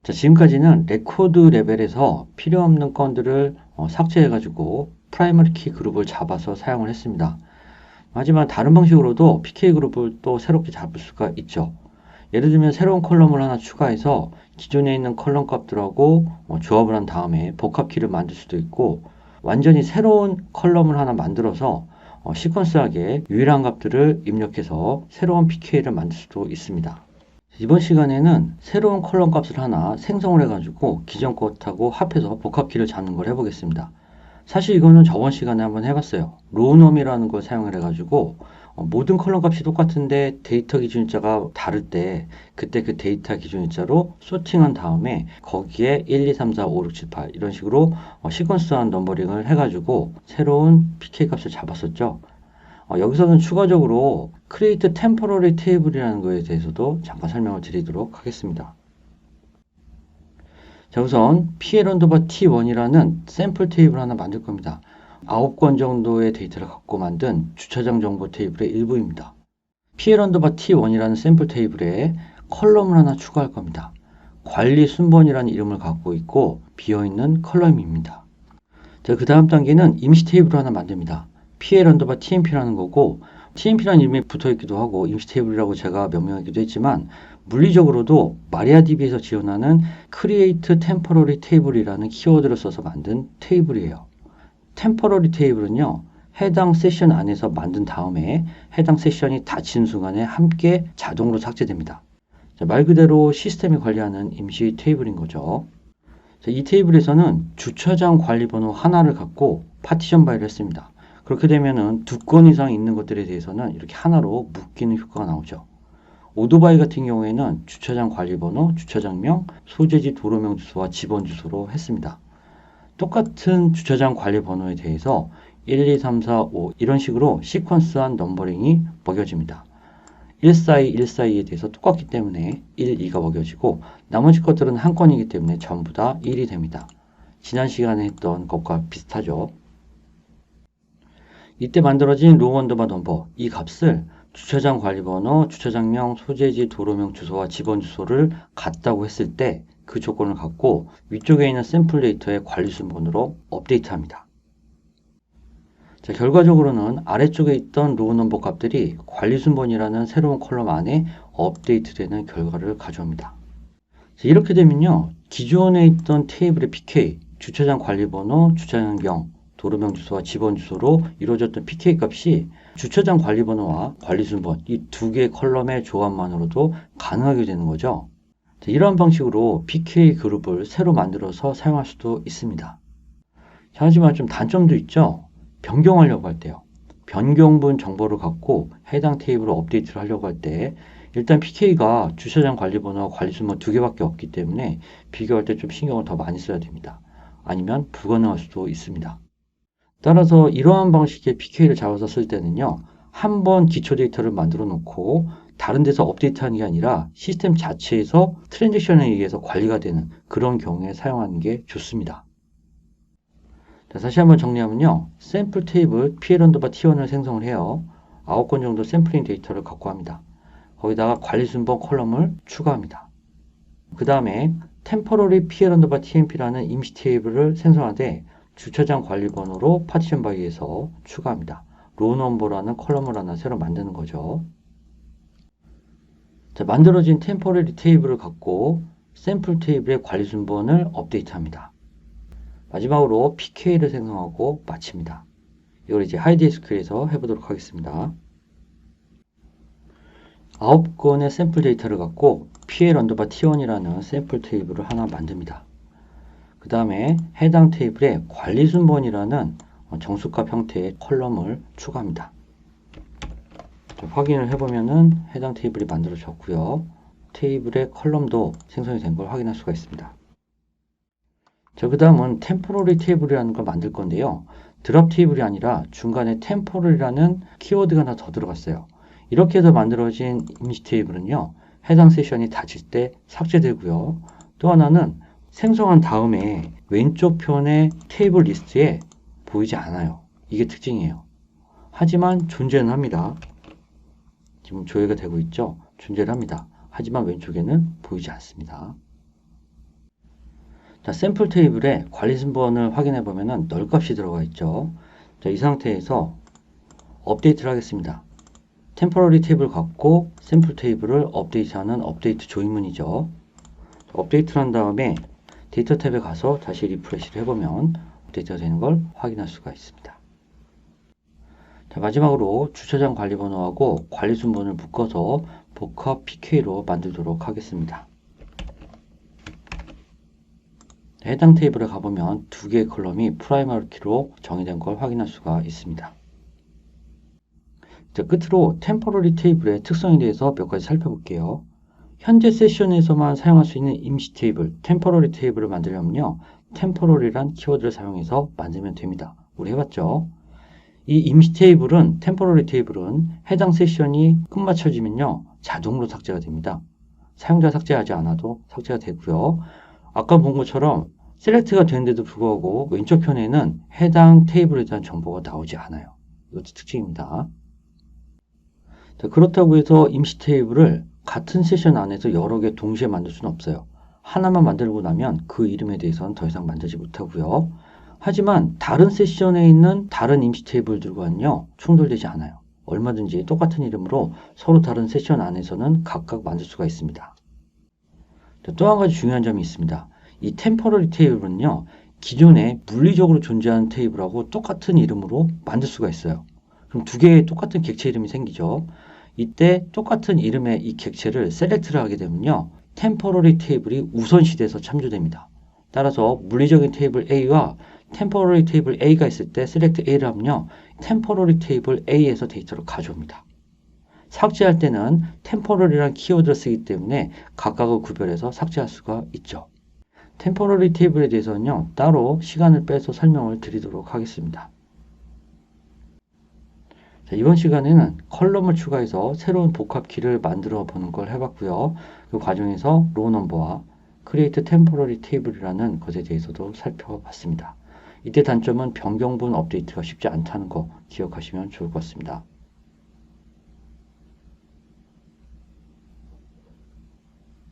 자, 지금까지는 레코드 레벨에서 필요 없는 건들을 삭제해가지고 프라이머리 키 그룹을 잡아서 사용을 했습니다. 하지만 다른 방식으로도 PK 그룹을 또 새롭게 잡을 수가 있죠. 예를 들면 새로운 컬럼을 하나 추가해서 기존에 있는 컬럼 값들하고 조합을 한 다음에 복합키를 만들 수도 있고, 완전히 새로운 컬럼을 하나 만들어서 시퀀스하게 유일한 값들을 입력해서 새로운 PK를 만들 수도 있습니다. 이번 시간에는 새로운 컬럼 값을 하나 생성을 해가지고 기존 것하고 합해서 복합키를 잡는 걸 해보겠습니다. 사실 이거는 저번 시간에 한번 해봤어요. 로우놈이라는 걸 사용을 해가지고 모든 컬럼 값이 똑같은데 데이터 기준일자가 다를 때 그때 그 데이터 기준일자로 소팅한 다음에 거기에 1, 2, 3, 4, 5, 6, 7, 8 이런 식으로 시퀀스한 넘버링을 해가지고 새로운 PK 값을 잡았었죠. 여기서는 추가적으로 create temporary table이라는 거에 대해서도 잠깐 설명을 드리도록 하겠습니다. 자, 우선 PL_T1이라는 샘플 테이블 하나 만들 겁니다. 9건 정도의 데이터를 갖고 만든 주차장 정보 테이블의 일부입니다. PL_T1이라는 샘플 테이블에 컬럼을 하나 추가할 겁니다. 관리 순번이라는 이름을 갖고 있고 비어있는 컬럼입니다. 자, 그 다음 단계는 임시 테이블을 하나 만듭니다. PL_TMP라는 거고, TMP라는 이름이 붙어있기도 하고 임시 테이블이라고 제가 명명하기도 했지만 물리적으로도 마리아DB에서 지원하는 Create Temporary Table이라는 키워드를 써서 만든 테이블이에요. Temporary 테이블은요, 해당 세션 안에서 만든 다음에 해당 세션이 닫힌 순간에 함께 자동으로 삭제됩니다. 자, 말 그대로 시스템이 관리하는 임시 테이블인 거죠. 자, 이 테이블에서는 주차장 관리 번호 하나를 갖고 파티션 바이를 했습니다. 그렇게 되면은 2건 이상 있는 것들에 대해서는 이렇게 하나로 묶이는 효과가 나오죠. 오토바이 같은 경우에는 주차장 관리번호, 주차장명, 소재지 도로명 주소와 집원 주소로 했습니다. 똑같은 주차장 관리번호에 대해서 1, 2, 3, 4, 5 이런 식으로 시퀀스한 넘버링이 먹여집니다. 142, 142에 대해서 똑같기 때문에 1, 2가 먹여지고 나머지 것들은 한 건이기 때문에 전부 다 1이 됩니다. 지난 시간에 했던 것과 비슷하죠. 이때 만들어진 로우_넘버 이 값을 주차장 관리번호, 주차장명, 소재지, 도로명 주소와 집원 주소를 같다고 했을 때 그 조건을 갖고 위쪽에 있는 샘플 데이터의 관리 순번으로 업데이트합니다. 자, 결과적으로는 아래쪽에 있던 로우_넘버 값들이 관리 순번이라는 새로운 컬럼 안에 업데이트되는 결과를 가져옵니다. 자, 이렇게 되면요, 기존에 있던 테이블의 PK, 주차장 관리번호, 주차장명, 도로명 주소와 집원 주소로 이루어졌던 PK 값이 주차장 관리번호와 관리순번 이 두 개의 컬럼의 조합만으로도 가능하게 되는 거죠. 자, 이러한 방식으로 PK 그룹을 새로 만들어서 사용할 수도 있습니다. 자, 하지만 좀 단점도 있죠. 변경하려고 할 때요. 변경분 정보를 갖고 해당 테이블을 업데이트를 하려고 할 때 일단 PK가 주차장 관리번호와 관리순번 두 개밖에 없기 때문에 비교할 때 좀 신경을 더 많이 써야 됩니다. 아니면 불가능할 수도 있습니다. 따라서 이러한 방식의 PK를 잡아서 쓸 때는요, 한번 기초 데이터를 만들어 놓고 다른 데서 업데이트하는 게 아니라 시스템 자체에서 트랜잭션에 의해서 관리가 되는 그런 경우에 사용하는 게 좋습니다. 자, 다시 한번 정리하면요, 샘플 테이블 PL_T1을 생성을 해요. 9건 정도 샘플링 데이터를 갖고 합니다. 거기다가 관리 순번 컬럼을 추가합니다. 그 다음에 temporary PL_TMP라는 임시 테이블을 생성하되 주차장 관리번호로 파티션 바이에서 추가합니다. 로우_넘버라는 컬럼을 하나 새로 만드는 거죠. 자, 만들어진 템포러리 테이블을 갖고 샘플 테이블의 관리 순번을 업데이트합니다. 마지막으로 PK를 생성하고 마칩니다. 이걸 이제 하이드SQL에서 해보도록 하겠습니다. 9건의 샘플 데이터를 갖고 PL_T1이라는 샘플 테이블을 하나 만듭니다. 그 다음에 해당 테이블에 관리 순번이라는 정수값 형태의 컬럼을 추가합니다. 확인을 해보면은 해당 테이블이 만들어졌고요. 테이블의 컬럼도 생성이 된 걸 확인할 수가 있습니다. 자, 그 다음은 템포러리 테이블이라는 걸 만들 건데요. 드랍 테이블이 아니라 중간에 템포러리라는 키워드가 하나 더 들어갔어요. 이렇게 해서 만들어진 임시 테이블은요, 해당 세션이 닫힐 때 삭제되고요. 또 하나는 생성한 다음에 왼쪽 편의 테이블 리스트에 보이지 않아요. 이게 특징이에요. 하지만 존재는 합니다. 지금 조회가 되고 있죠? 존재를 합니다. 하지만 왼쪽에는 보이지 않습니다. 자, 샘플 테이블에 관리 순번을 확인해 보면은 널 값이 들어가 있죠. 자, 이 상태에서 업데이트를 하겠습니다. 템포러리 테이블 갖고 샘플 테이블을 업데이트하는 업데이트 조인문이죠. 업데이트를 한 다음에 데이터 탭에 가서 다시 리프레시를 해보면 업데이트가 되는 걸 확인할 수가 있습니다. 자, 마지막으로 주차장 관리번호하고 관리 순번을 묶어서 복합 PK로 만들도록 하겠습니다. 해당 테이블에 가보면 두 개의 컬럼이 프라이머리 키로 정의된 걸 확인할 수가 있습니다. 자, 끝으로 템포러리 테이블의 특성에 대해서 몇 가지 살펴볼게요. 현재 세션에서만 사용할 수 있는 임시 테이블, 템포러리 테이블을 만들려면요, 템포러리란 키워드를 사용해서 만들면 됩니다. 우리 해봤죠? 이 임시 테이블은, 템포러리 테이블은 해당 세션이 끝마쳐지면요, 자동으로 삭제가 됩니다. 사용자 삭제하지 않아도 삭제가 되고요. 아까 본 것처럼 셀렉트가 되는데도 불구하고 왼쪽 편에는 해당 테이블에 대한 정보가 나오지 않아요. 이것도 특징입니다. 자, 그렇다고 해서 임시 테이블을 같은 세션 안에서 여러 개 동시에 만들 수는 없어요. 하나만 만들고 나면 그 이름에 대해서는 더 이상 만들지 못하고요. 하지만 다른 세션에 있는 다른 임시 테이블들과는요, 충돌되지 않아요. 얼마든지 똑같은 이름으로 서로 다른 세션 안에서는 각각 만들 수가 있습니다. 또 한 가지 중요한 점이 있습니다. 이 템포러리 테이블은요, 기존에 물리적으로 존재하는 테이블하고 똑같은 이름으로 만들 수가 있어요. 그럼 두 개의 똑같은 객체 이름이 생기죠. 이때 똑같은 이름의 이 객체를 셀렉트를 하게 되면요, 템포러리 테이블이 우선시돼서 참조됩니다. 따라서 물리적인 테이블 A와 템포러리 테이블 A가 있을 때 셀렉트 A를 하면요, 템포러리 테이블 A에서 데이터를 가져옵니다. 삭제할 때는 템포러리라는 키워드를 쓰기 때문에 각각을 구별해서 삭제할 수가 있죠. 템포러리 테이블에 대해서는요, 따로 시간을 빼서 설명을 드리도록 하겠습니다. 자, 이번 시간에는 컬럼을 추가해서 새로운 복합키를 만들어 보는 걸 해봤고요. 그 과정에서 로우 넘버와 크리에이트 템포러리 테이블이라는 것에 대해서도 살펴봤습니다. 이때 단점은 변경분 업데이트가 쉽지 않다는 거 기억하시면 좋을 것 같습니다.